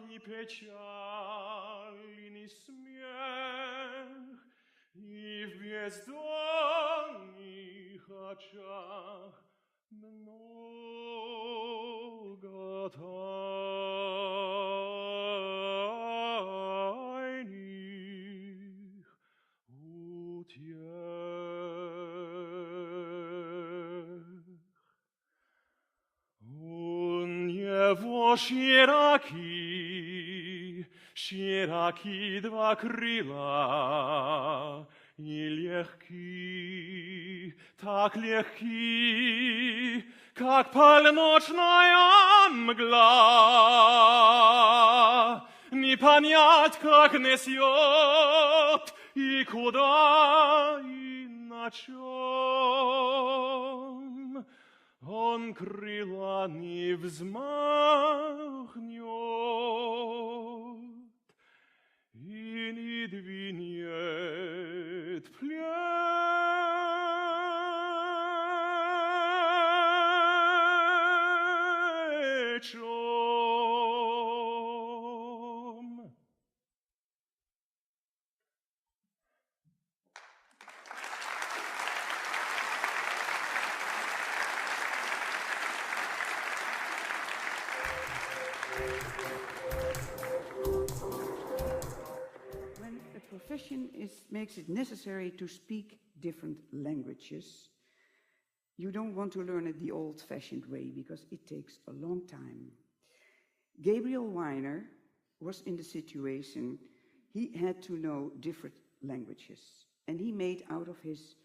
Ни печаль, ни смех, и в бездонных очах много тайных утех. У него широки два крыла, и легки, так легки, как полночная мгла. Не понять, как несет, и куда, и на чем. Он крыла не взмахнет и не двинет плечом. Profession makes it necessary to speak different languages. You don't want to learn it the old-fashioned way because it takes a long time. Gabriel Wyner was in the situation he had to know different languages, and he made out of this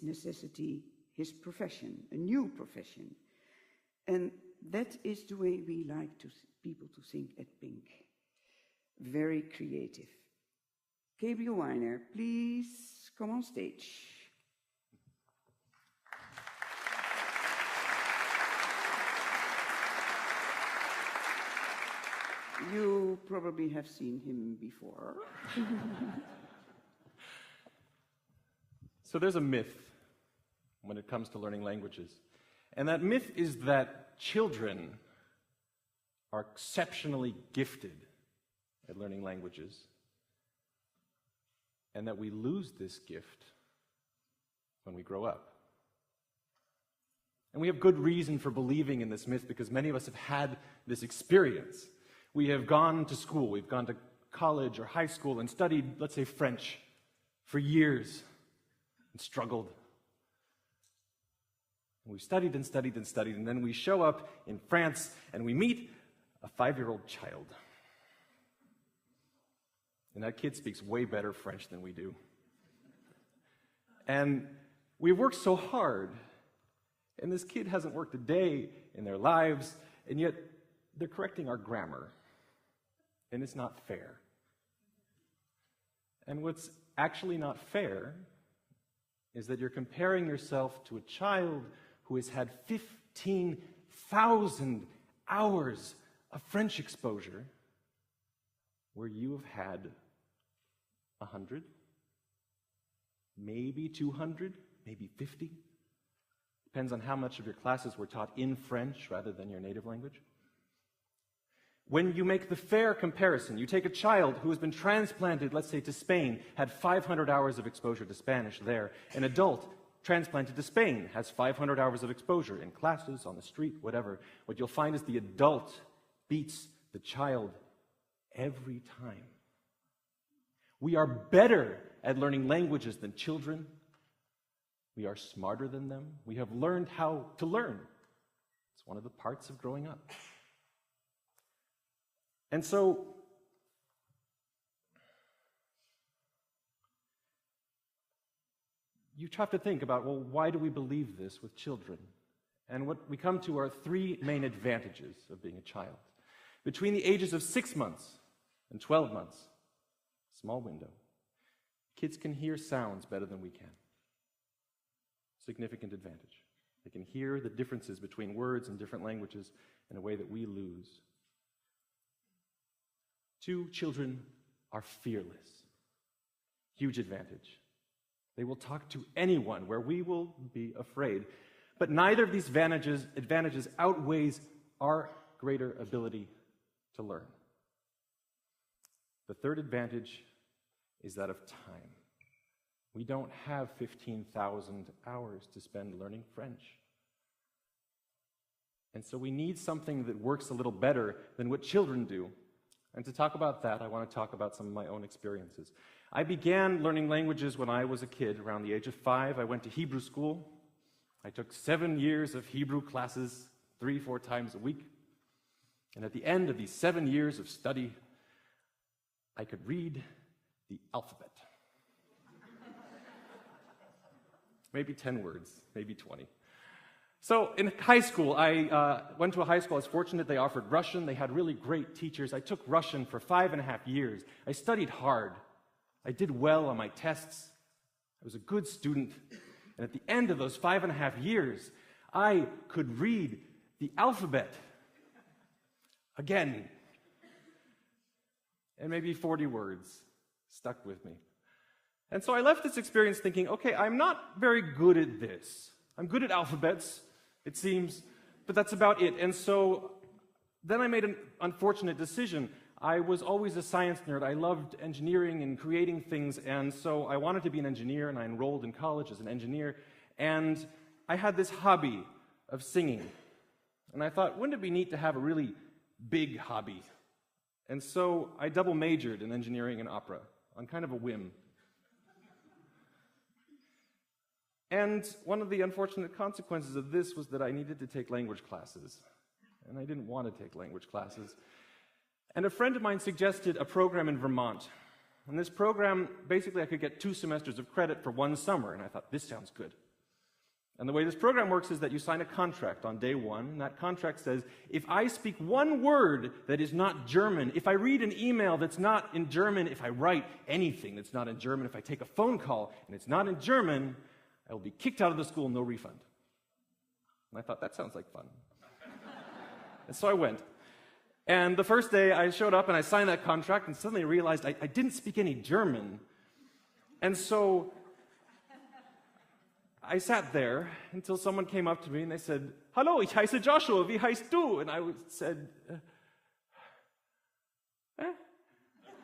necessity his profession, a new profession. And that is the way we like people to think at Pink. Very creative. Gabriel Wyner, please come on stage. You probably have seen him before. So there's a myth when it comes to learning languages. And that myth is that children are exceptionally gifted at learning languages, and that we lose this gift when we grow up. And we have good reason for believing in this myth because many of us have had this experience. We have gone to school, we've gone to college or high school and studied, let's say, French for years and struggled. And we've studied and studied and studied, and then we show up in France and we meet a 5-year-old child. And that kid speaks way better French than we do. And we've worked so hard, and this kid hasn't worked a day in their lives, and yet they're correcting our grammar. And it's not fair. And what's actually not fair is that you're comparing yourself to a child who has had 15,000 hours of French exposure, where you have had 100, maybe 200, maybe 50. Depends on how much of your classes were taught in French rather than your native language. When you make the fair comparison, you take a child who has been transplanted, let's say, to Spain, had 500 hours of exposure to Spanish there. An adult transplanted to Spain has 500 hours of exposure in classes, on the street, whatever. What you'll find is the adult beats the child every time. We are better at learning languages than children. We are smarter than them. We have learned how to learn. It's one of the parts of growing up. And so, you have to think about, well, why do we believe this with children? And what we come to are 3 main advantages of being a child. Between the ages of 6 months and 12 months, small window. Kids can hear sounds better than we can. Significant advantage. They can hear the differences between words in different languages in a way that we lose. 2, children are fearless. Huge advantage. They will talk to anyone where we will be afraid. But neither of these advantages outweighs our greater ability to learn. The third advantage is that of time. We don't have 15,000 hours to spend learning French. And so we need something that works a little better than what children do. And to talk about that, I want to talk about some of my own experiences. I began learning languages when I was a kid, around the age of 5. I went to Hebrew school. I took 7 years of Hebrew classes, 3-4 times a week. And at the end of these 7 years of study, I could read the alphabet. Maybe 10 words, maybe 20. So in high school, I went to a high school. I was fortunate they offered Russian. They had really great teachers. I took Russian for 5.5 years. I studied hard. I did well on my tests. I was a good student. And at the end of those 5.5 years, I could read the alphabet again. And maybe 40 words stuck with me. And so I left this experience thinking, okay, I'm not very good at this. I'm good at alphabets, it seems, but that's about it. And so then I made an unfortunate decision. I was always a science nerd. I loved engineering and creating things, and so I wanted to be an engineer, and I enrolled in college as an engineer. And I had this hobby of singing. And I thought, wouldn't it be neat to have a really big hobby? And so I double majored in engineering and opera on kind of a whim. And one of the unfortunate consequences of this was that I needed to take language classes. And I didn't want to take language classes. And a friend of mine suggested a program in Vermont. And this program, basically I could get 2 semesters of credit for 1 summer. And I thought, this sounds good. And the way this program works is that you sign a contract on day 1. And that contract says, if I speak 1 word that is not German, if I read an email that's not in German, if I write anything that's not in German, if I take a phone call and it's not in German, I will be kicked out of the school, no refund. And I thought, that sounds like fun. And so I went. And the first day I showed up and I signed that contract and suddenly realized I didn't speak any German. And so I sat there until someone came up to me and they said, Hallo, ich heiße Joshua, wie heißt du? And I said, I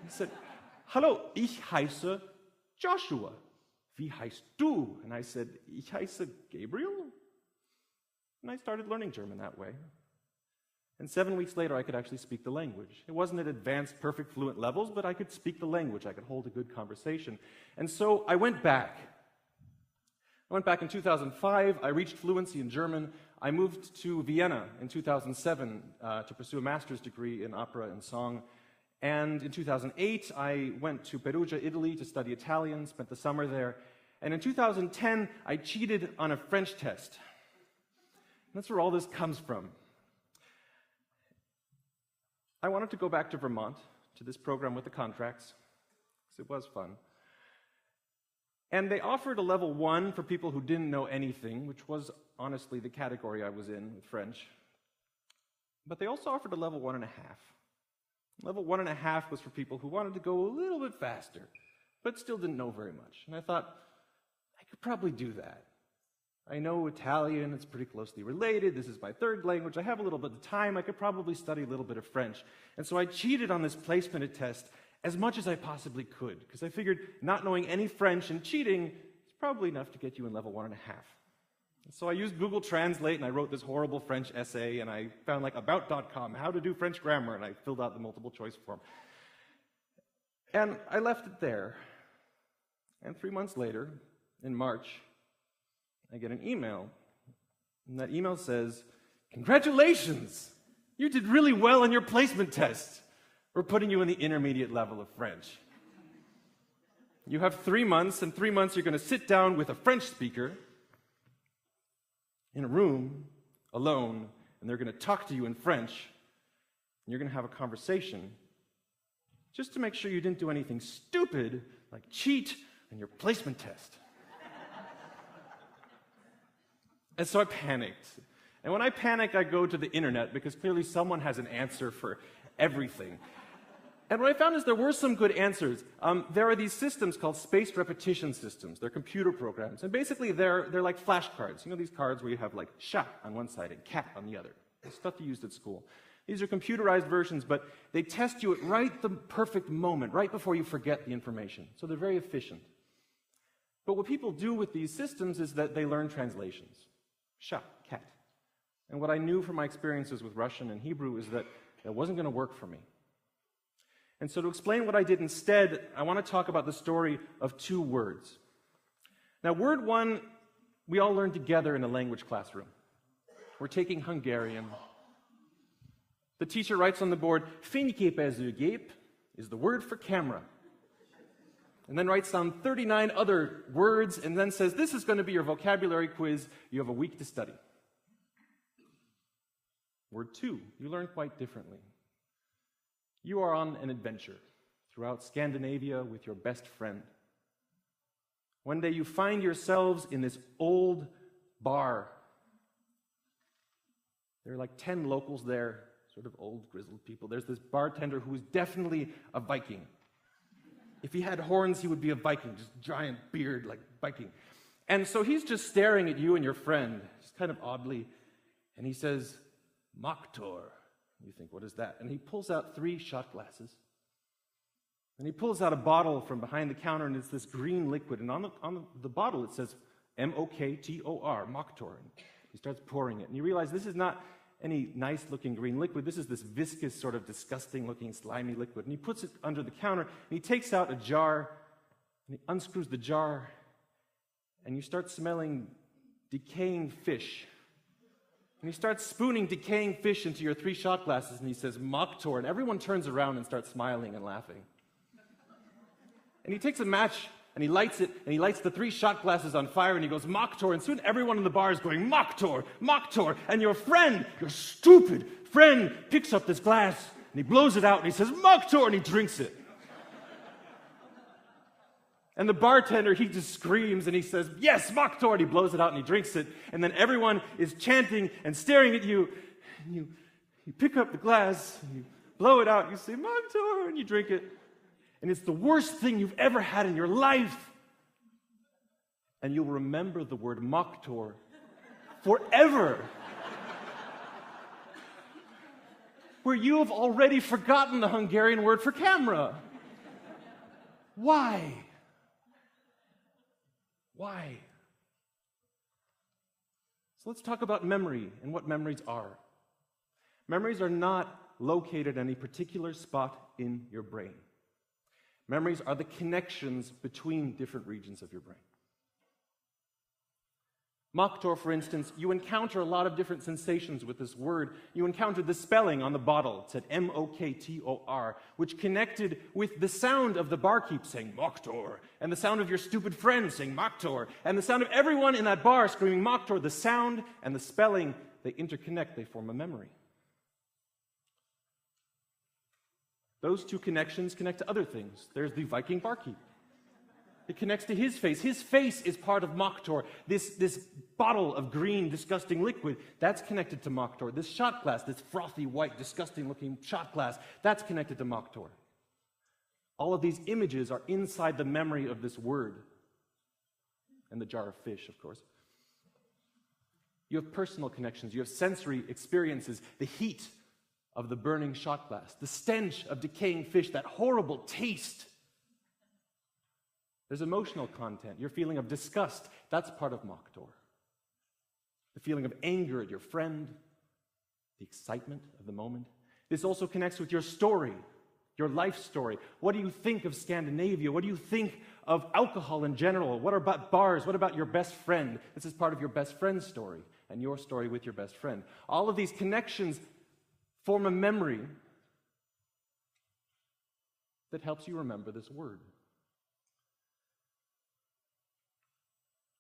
said, Hallo, ich heiße Joshua. Wie heißt du? And I said, ich heiße Gabriel. And I started learning German that way. And 7 weeks later, I could actually speak the language. It wasn't at advanced, perfect, fluent levels, but I could speak the language. I could hold a good conversation. And so I went back. I went back in 2005. I reached fluency in German. I moved to Vienna in 2007 to pursue a master's degree in opera and song. And in 2008, I went to Perugia, Italy to study Italian, spent the summer there. And in 2010, I cheated on a French test. And that's where all this comes from. I wanted to go back to Vermont, to this program with the contracts, because it was fun. And they offered a level 1 for people who didn't know anything, which was honestly the category I was in with French. But they also offered a level 1.5. Level 1.5 was for people who wanted to go a little bit faster, but still didn't know very much. And I thought, I could probably do that. I know Italian, it's pretty closely related. This is my 3rd language. I have a little bit of time. I could probably study a little bit of French. And so I cheated on this placement test as much as I possibly could, because I figured not knowing any French and cheating is probably enough to get you in level 1.5. So I used Google Translate, and I wrote this horrible French essay, and I found like about.com, how to do French grammar, and I filled out the multiple choice form. And I left it there. And 3 months later, in March, I get an email, and that email says, congratulations! You did really well on your placement test. We're putting you in the intermediate level of French. You have 3 months, and 3 months you're going to sit down with a French speaker in a room, alone, and they're going to talk to you in French, and you're going to have a conversation just to make sure you didn't do anything stupid like cheat on your placement test. And so I panicked. And when I panic, I go to the internet because clearly someone has an answer for everything. And what I found is there were some good answers. There are these systems called spaced repetition systems. They're computer programs. And basically, they're like flashcards. You know these cards where you have like chat on one side and cat on the other. The stuff you used at school. These are computerized versions, but they test you at right the perfect moment, right before you forget the information. So they're very efficient. But what people do with these systems is that they learn translations. Sha, cat. And what I knew from my experiences with Russian and Hebrew is that it wasn't going to work for me. And so to explain what I did instead, I want to talk about the story of two words. Now, word one, we all learned together in a language classroom. We're taking Hungarian. The teacher writes on the board, fényképezőgép is the word for camera. And then writes down 39 other words and then says, this is going to be your vocabulary quiz. You have a week to study. Word two, you learn quite differently. You are on an adventure throughout Scandinavia with your best friend. One day you find yourselves in this old bar. There are like 10 locals there, sort of old, grizzled people. There's this bartender who is definitely a Viking. If he had horns, he would be a Viking, just giant beard like Viking. And so he's just staring at you and your friend, just kind of oddly, and he says, Maktor. You think, what is that? And he pulls out 3 shot glasses. And he pulls out a bottle from behind the counter, and it's this green liquid. And on the bottle, it says M-O-K-T-O-R, Maktor. And he starts pouring it. And you realize this is not any nice-looking green liquid. This is this viscous, sort of disgusting-looking, slimy liquid. And he puts it under the counter, and he takes out a jar, and he unscrews the jar, and you start smelling decaying fish. And he starts spooning decaying fish into your 3 shot glasses, and he says, Maktor, and everyone turns around and starts smiling and laughing. And he takes a match, and he lights it, and he lights the 3 shot glasses on fire, and he goes, Maktor, and soon everyone in the bar is going, Maktor, Maktor, and your friend, your stupid friend, picks up this glass, and he blows it out, and he says, Maktor, and he drinks it. And the bartender, he just screams and he says, yes, Maktor, and he blows it out and he drinks it. And then everyone is chanting and staring at you. And you pick up the glass, and you blow it out, and you say, Maktor, and you drink it. And it's the worst thing you've ever had in your life. And you'll remember the word Maktor forever. Where you have already forgotten the Hungarian word for camera. Why? Why? So let's talk about memory and what memories are. Memories are not located in any particular spot in your brain. Memories are the connections between different regions of your brain. Maktor, for instance, you encounter a lot of different sensations with this word. You encountered the spelling on the bottle. It said M-O-K-T-O-R, which connected with the sound of the barkeep saying Maktor, and the sound of your stupid friend saying Maktor, and the sound of everyone in that bar screaming Maktor. The sound and the spelling, they interconnect, they form a memory. Those 2 connections connect to other things. There's the Viking barkeep. It connects to his face. His face is part of Maktor. This bottle of green, disgusting liquid, that's connected to Maktor. This shot glass, this frothy, white, disgusting-looking shot glass, that's connected to Maktor. All of these images are inside the memory of this word. And the jar of fish, of course. You have personal connections. You have sensory experiences. The heat of the burning shot glass. The stench of decaying fish. That horrible taste. There's emotional content. Your feeling of disgust, that's part of Maktor. The feeling of anger at your friend, the excitement of the moment. This also connects with your story, your life story. What do you think of Scandinavia? What do you think of alcohol in general? What about bars? What about your best friend? This is part of your best friend's story and your story with your best friend. All of these connections form a memory that helps you remember this word.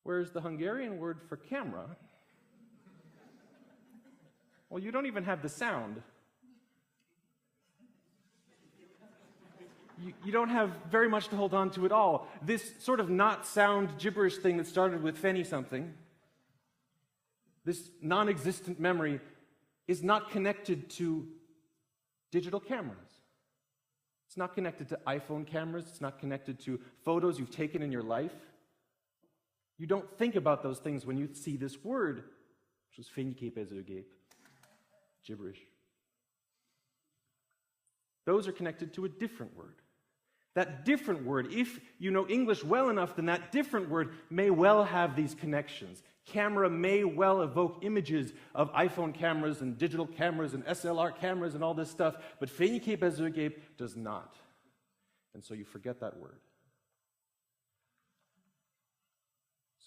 Whereas the Hungarian word for camera, well, you don't even have the sound. you don't have very much to hold on to at all. This sort of not sound gibberish thing that started with Fenny something, this non-existent memory, is not connected to digital cameras. It's not connected to iPhone cameras. It's not connected to photos you've taken in your life. You don't think about those things when you see this word, which was Fenny-keep-as-u-gape, gibberish. Those are connected to a different word. That different word, if you know English well enough, then that different word may well have these connections. Camera may well evoke images of iPhone cameras and digital cameras and SLR cameras and all this stuff, but Fenny-keep-as-u-gape does not. And so you forget that word.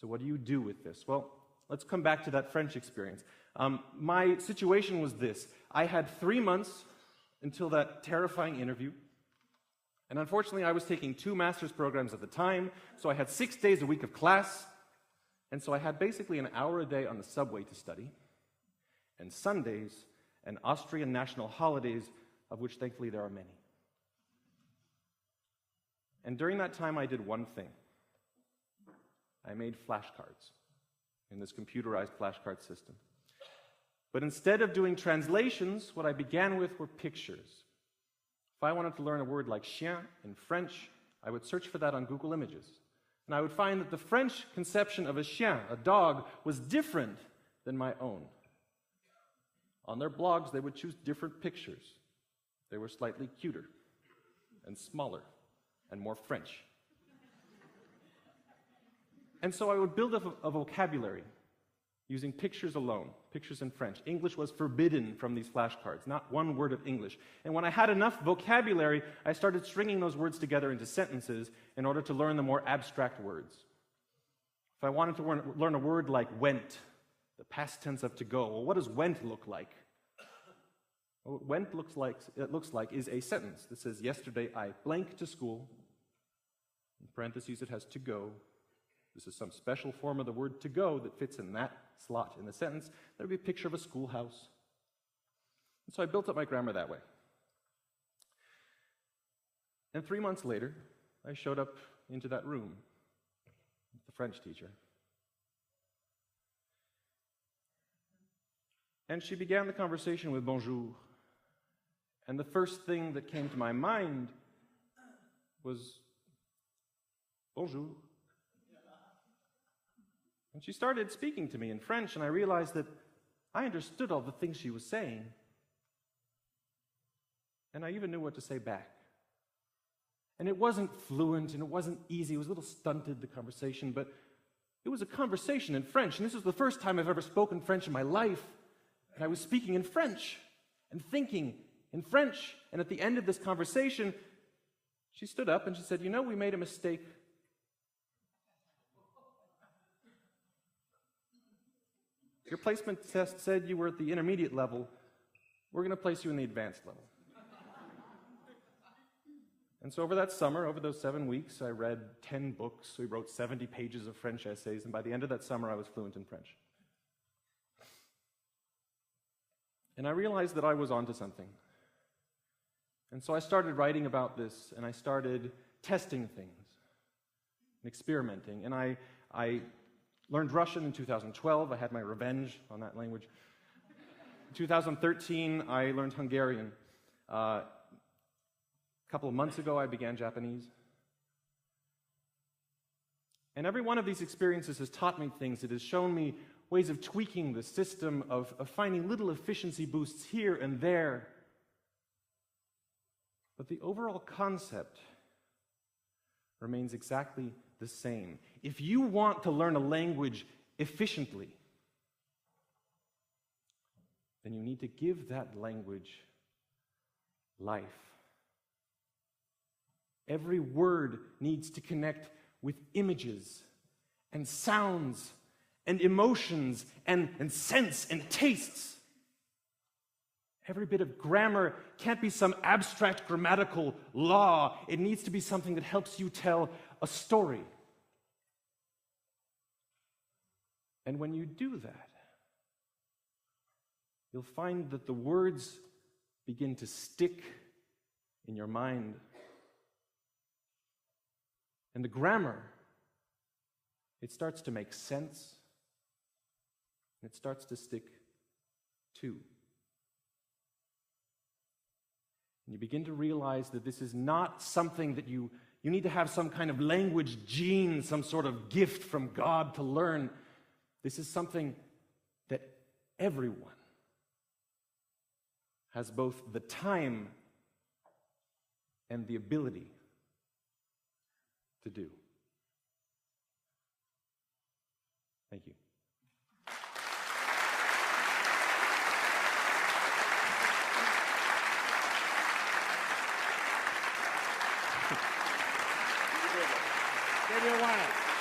So what do you do with this? Well, let's come back to that French experience. My situation was this. I had 3 months until that terrifying interview. And unfortunately, I was taking 2 master's programs at the time, so I had 6 days a week of class, and so I had basically an hour a day on the subway to study, and Sundays and Austrian national holidays, of which thankfully there are many. And during that time, I did one thing. I made flashcards in this computerized flashcard system. But instead of doing translations, what I began with were pictures. If I wanted to learn a word like chien in French, I would search for that on Google Images. And I would find that the French conception of a chien, a dog, was different than my own. On their blogs, they would choose different pictures. They were slightly cuter and smaller and more French. And so I would build up a vocabulary using pictures alone, pictures in French. English was forbidden from these flashcards, not one word of English. And when I had enough vocabulary, I started stringing those words together into sentences in order to learn the more abstract words. If I wanted to learn a word like went, the past tense of to go, well, what does went look like? Well, what went looks like is a sentence that says, yesterday I blank to school. In parentheses, it has to go. This is some special form of the word to go that fits in that slot in the sentence. There would be a picture of a schoolhouse. And so I built up my grammar that way. And 3 months later, I showed up into that room with the French teacher. And she began the conversation with bonjour. And the first thing that came to my mind was bonjour. And she started speaking to me in French, and I realized that I understood all the things she was saying. And I even knew what to say back. And it wasn't fluent, and it wasn't easy. It was a little stunted, the conversation, but it was a conversation in French. And this was the first time I've ever spoken French in my life. And I was speaking in French and thinking in French. And at the end of this conversation, she stood up and she said, "You know, we made a mistake. Your placement test said you were at the intermediate level. We're going to place you in the advanced level." And so over that summer, over those 7 weeks, I read 10 books. We wrote 70 pages of French essays, and by the end of that summer, I was fluent in French. And I realized that I was onto something. And so I started writing about this, and I started testing things and experimenting. And I learned Russian in 2012. I had my revenge on that language. In 2013, I learned Hungarian. A couple of months ago, I began Japanese. And every one of these experiences has taught me things. It has shown me ways of tweaking the system, of finding little efficiency boosts here and there. But the overall concept remains exactly the same. If you want to learn a language efficiently, then you need to give that language life. Every word needs to connect with images and sounds and emotions and sense and tastes. Every bit of grammar can't be some abstract grammatical law. It needs to be something that helps you tell a story. And when you do that, you'll find that the words begin to stick in your mind And the grammar, it starts to make sense, and it starts to stick too. And you begin to realize that this is not something that you need to have some kind of language gene, some sort of gift from God to learn. This is something that everyone has both the time and the ability to do. Thank you. Gabriel Wyner.